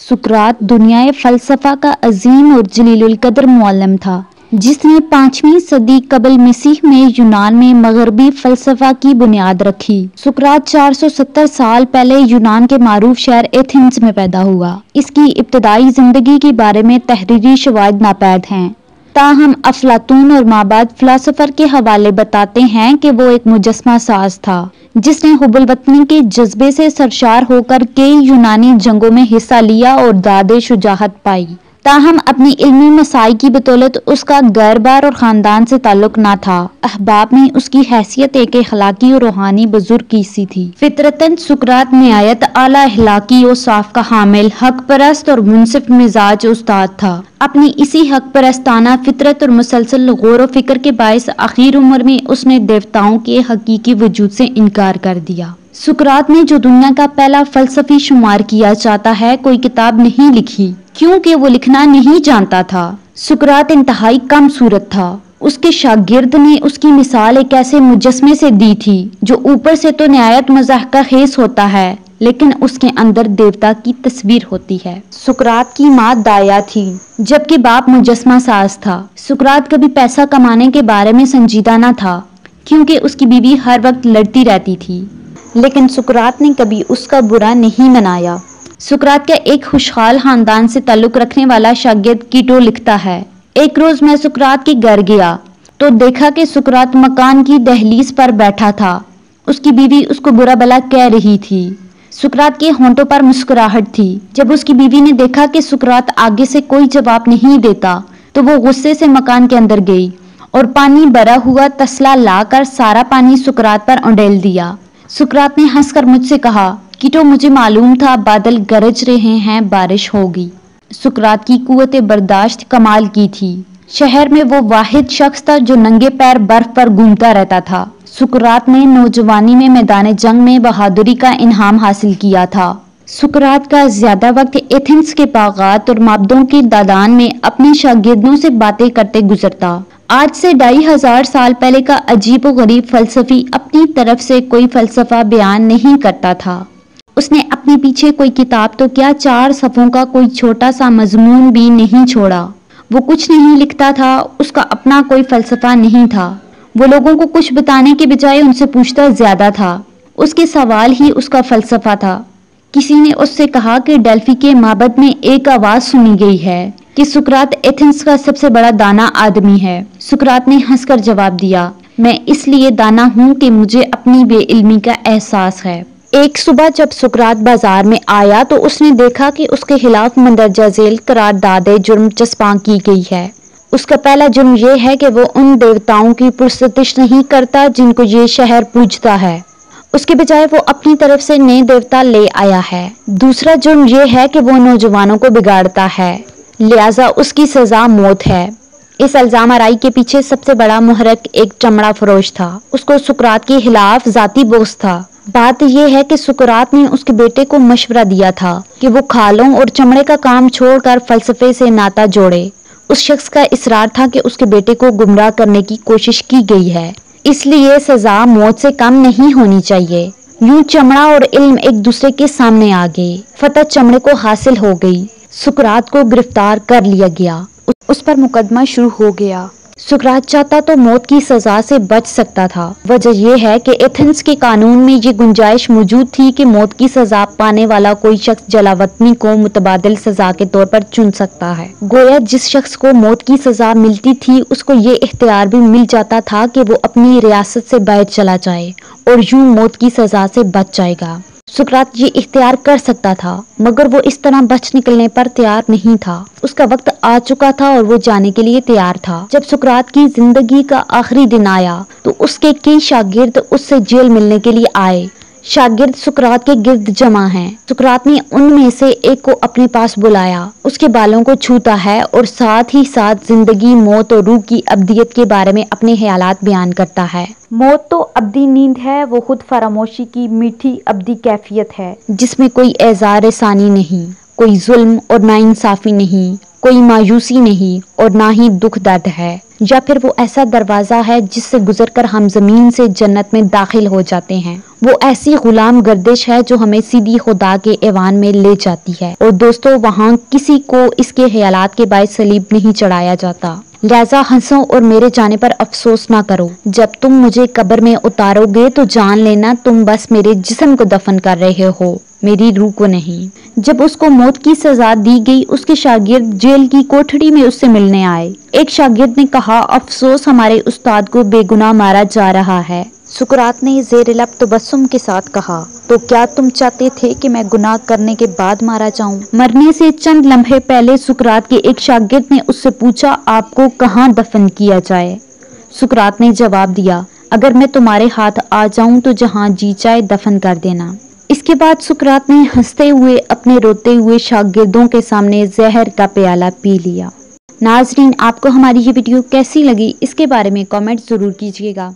सुकरात दुनियाए फ़लसफ़ा का अजीम और जलीलुल कद्र मुअल्लिम था, जिसने 5वीं सदी कबल मसीह में यूनान में मगरबी फ़लसफ़ा की बुनियाद रखी। सुकरात 470 साल पहले यूनान के मारूफ शहर एथेंस में पैदा हुआ। इसकी इब्तदाई ज़िंदगी के बारे में तहरीरी शवाहिद नापैद हैं, ताहम अफलातून और माबाद फ़िलासफ़र के हवाले बताते हैं कि वो एक मुजस्समा साज था, जिसने हुब्बुल वतनी के जज्बे से सरशार होकर कई यूनानी जंगों में हिस्सा लिया और दादे शुजाअत पाई। ताहम अपनी इल्मी मसाई की बदौलत उसका घर-बार और ख़ानदान से ताल्लुक न था। अहबाब में उसकी हैसियत एक अखलाकी और रूहानी बुजुर्ग की सी थी। फितरतन सुकरात निहायत आला अखलाकी और साफ का हामिल, हक परस्त और मुनसिफ मिजाज उस्ताद था। अपनी इसी हक परस्ताना फितरत और मुसलसल गौर व फिक्र के बायस आखिर उम्र में उसने देवताओं के हकीकी वजूद से इनकार कर दिया। सुकरात ने जो दुनिया का पहला फ़लसफ़ी शुमार किया जाता है, कोई किताब नहीं लिखी, क्योंकि वो लिखना नहीं जानता था। सुकरात इंतहाई कम सूरत था। उसके शागिर्द ने उसकी मिसाल एक ऐसे मुजस्मे से दी थी जो ऊपर से तो निहायत मज़ाहिका खेस होता है, लेकिन उसके अंदर देवता की तस्वीर होती है। सुकरात की माँ दाया थी, जबकि बाप मुजस्मा साज था। सुकरात कभी पैसा कमाने के बारे में संजीदा न था, क्योंकि उसकी बीवी हर वक्त लड़ती रहती थी, लेकिन सुकरात ने कभी उसका बुरा नहीं मनाया। सुकरात का एक खुशहाल खानदान से ताल्लुक रखने वाला शागिर्द कीटो लिखता है, एक रोज मैं सुकरात के घर गया तो देखा कि सुकरात मकान की दहलीज पर बैठा था। उसकी बीवी उसको बुरा भला कह रही थी। सुकरात के होंठों पर मुस्कुराहट थी। जब उसकी बीवी ने देखा कि सुकरात आगे से कोई जवाब नहीं देता, तो वो गुस्से से मकान के अंदर गई और पानी भरा हुआ तसला लाकर सारा पानी सुकरात पर उंडेल दिया। सुकरात ने हंसकर मुझसे कहा, कीटो मुझे मालूम था बादल गरज रहे हैं, बारिश होगी। सुकरात की कुव्वत बर्दाश्त कमाल की थी। शहर में वो वाहिद शख्स था जो नंगे पैर बर्फ पर घूमता रहता था। सुकरात ने नौजवानी में मैदान जंग में बहादुरी का इनाम हासिल किया था। सुकरात का ज्यादा वक्त एथेंस के बागात और माबदों के दादान में अपने शागिर्दों से बातें करते गुजरता। आज से 2500 साल पहले का अजीब व गरीब फलसफी अपनी तरफ से कोई फलसफा बयान नहीं करता था। उसने अपने पीछे कोई किताब तो क्या 4 सफ़ों का कोई छोटा सा मजमून भी नहीं छोड़ा। वो कुछ नहीं लिखता था, उसका अपना कोई फलसफा नहीं था। वो लोगों को कुछ बताने के बजाय उनसे पूछता ज्यादा था। उसके सवाल ही उसका फलसफा था। किसी ने उससे कहा कि डेल्फी के माबद में एक आवाज सुनी गई है कि सुकरात एथेंस का सबसे बड़ा दाना आदमी है। सुकरात ने हंसकर जवाब दिया, मैं इसलिए दाना हूँ कि मुझे अपनी बेइल्मी का एहसास है। एक सुबह जब सुकरात बाजार में आया तो उसने देखा कि उसके खिलाफ मंदरजा झेल करारदाद जुर्म चस्पा की गई है। उसका पहला जुर्म यह है कि वो उन देवताओं की पुरस्तिश नहीं करता जिनको ये शहर पूजता है, उसके बजाय वो अपनी तरफ से नए देवता ले आया है। दूसरा जुर्म यह है कि वो नौजवानों को बिगाड़ता है, लिहाजा उसकी सजा मौत है। इस इल्जाम आराई के पीछे सबसे बड़ा मुहर्रिक एक चमड़ा फरोश था। उसको सुकरात के खिलाफ जाती बोझ था। बात यह है कि सुकरात ने उसके बेटे को मशवरा दिया था कि वो खालों और चमड़े का काम छोड़कर फलसफे से नाता जोड़े। उस शख्स का इसरार था कि उसके बेटे को गुमराह करने की कोशिश की गई है, इसलिए सजा मौत से कम नहीं होनी चाहिए। यूं चमड़ा और इल्म एक दूसरे के सामने आ गए। फतह चमड़े को हासिल हो गई। सुकरात को गिरफ्तार कर लिया गया। उस पर मुकदमा शुरू हो गया। सुकरात चाहता तो मौत की सजा से बच सकता था। वजह यह है कि एथेंस के कानून में ये गुंजाइश मौजूद थी कि मौत की सजा पाने वाला कोई शख्स जलावतनी को मुतबादिल सजा के तौर पर चुन सकता है। गोया जिस शख्स को मौत की सजा मिलती थी उसको ये इख्तियार भी मिल जाता था कि वो अपनी रियासत से बाहर चला जाए और यूं मौत की सजा से बच जाएगा। सुकरात ये इख्तियार कर सकता था, मगर वो इस तरह बच निकलने पर तैयार नहीं था। उसका वक्त आ चुका था और वो जाने के लिए तैयार था। जब सुकरात की जिंदगी का आखिरी दिन आया तो उसके कई शागिर्द उससे जेल मिलने के लिए आए। शागिर्द सुकरात के गिर्द जमा हैं। सुकरात ने उनमें से एक को अपने पास बुलाया, उसके बालों को छूता है और साथ ही साथ जिंदगी, मौत और रूह की अब्दियत के बारे में अपने ख्यालात बयान करता है। मौत तो अब्दी नींद है, वो खुद फरामोशी की मीठी अब्दी कैफियत है, जिसमें कोई एज़ार सानी नहीं, कोई जुल्म और नाइंसाफी नहीं, कोई मायूसी नहीं और ना ही दुख दर्द है। یا پھر وہ ایسا دروازہ ہے جس سے گزر کر ہم زمین سے جنت میں داخل ہو جاتے ہیں؟ وہ ایسی غلام گردش ہے جو ہمیں سیدھی خدا کے ایوان میں لے جاتی ہے، اور دوستو وہاں کسی کو اس کے خیالات کے باعث صلیب نہیں چڑھایا جاتا۔ لہذا ہنسو اور میرے جانے پر افسوس نہ کرو۔ جب تم مجھے قبر میں اتارو گے تو جان لینا تم بس میرے جسم کو دفن کر رہے ہو، میری روح کو نہیں۔ جب اس کو موت کی سزا دی گئی، اس کے شاگرد جیل کی کوٹھڑی میں اس سے ملنے آئے۔ ایک شاگرد نے کہا، افسوس ہمارے استاد کو بے گناہ مارا جا رہا ہے۔ سقراط نے زیر لب تبسم کے ساتھ کہا، تو کیا تم چاہتے تھے کہ میں گناہ کرنے کے بعد مارا جاؤں؟ مرنے سے چند لمحے پہلے سقراط کے ایک شاگرد نے اس سے پوچھا، آپ کو کہاں دفن کیا جائے؟ سقراط نے جواب دیا، اگر میں تمہارے ہاتھ آ جاؤں تو جہاں جی چاہے دفن کر دینا۔ اس کے بعد سقراط نے ہنستے ہوئے اپنے روتے ہوئے شاگردوں کے سامنے زہر کا پیالہ پی لیا۔ ناظرین، آپ کو ہماری یہ ویڈیو کیسی لگی اس کے بارے میں کامنٹ ضرور کیجیے گا۔